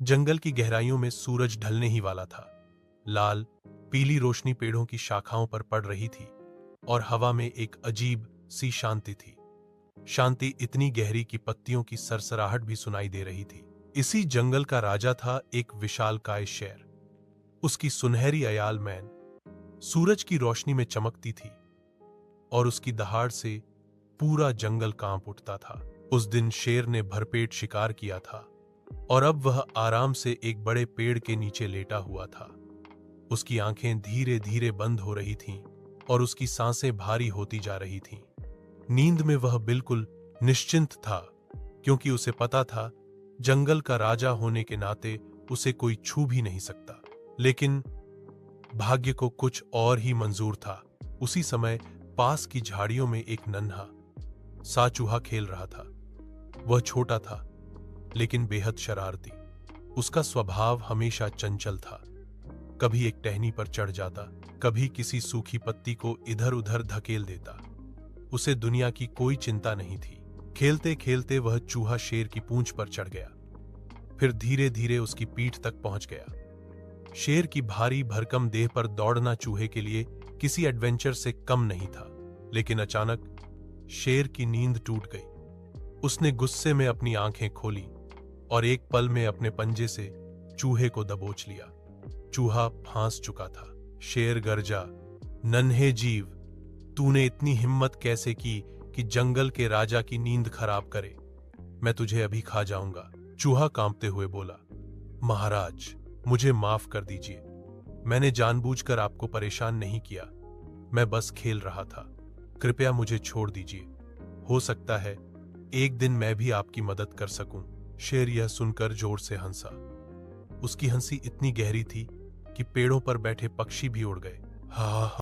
जंगल की गहराइयों में सूरज ढलने ही वाला था। लाल पीली रोशनी पेड़ों की शाखाओं पर पड़ रही थी और हवा में एक अजीब सी शांति थी। शांति इतनी गहरी कि पत्तियों की सरसराहट भी सुनाई दे रही थी। इसी जंगल का राजा था एक विशालकाय शेर। उसकी सुनहरी अयाल मैन सूरज की रोशनी में चमकती थी और उसकी दहाड़ से पूरा जंगल कांप उठता था। उस दिन शेर ने भरपेट शिकार किया था और अब वह आराम से एक बड़े पेड़ के नीचे लेटा हुआ था। उसकी आंखें धीरे धीरे बंद हो रही थीं और उसकी सांसें भारी होती जा रही थीं। नींद में वह बिल्कुल निश्चिंत था, क्योंकि उसे पता था जंगल का राजा होने के नाते उसे कोई छू भी नहीं सकता। लेकिन भाग्य को कुछ और ही मंजूर था। उसी समय पास की झाड़ियों में एक नन्हा सा चूहा खेल रहा था। वह छोटा था लेकिन बेहद शरारती। उसका स्वभाव हमेशा चंचल था। कभी एक टहनी पर चढ़ जाता, कभी किसी सूखी पत्ती को इधर उधर धकेल देता। उसे दुनिया की कोई चिंता नहीं थी। खेलते खेलते वह चूहा शेर की पूंछ पर चढ़ गया, फिर धीरे धीरे उसकी पीठ तक पहुंच गया। शेर की भारी भरकम देह पर दौड़ना चूहे के लिए किसी एडवेंचर से कम नहीं था। लेकिन अचानक शेर की नींद टूट गई। उसने गुस्से में अपनी आंखें खोली और एक पल में अपने पंजे से चूहे को दबोच लिया। चूहा फांस चुका था। शेर गरजा, नन्हे जीव, तूने इतनी हिम्मत कैसे की कि जंगल के राजा की नींद खराब करे? मैं तुझे अभी खा जाऊंगा। चूहा कांपते हुए बोला, महाराज, मुझे माफ कर दीजिए। मैंने जानबूझकर आपको परेशान नहीं किया। मैं बस खेल रहा था। कृपया मुझे छोड़ दीजिए। हो सकता है एक दिन मैं भी आपकी मदद कर सकूं। शेर यह सुनकर जोर से हंसा। उसकी हंसी इतनी गहरी थी कि पेड़ों पर बैठे पक्षी भी उड़ गए। हा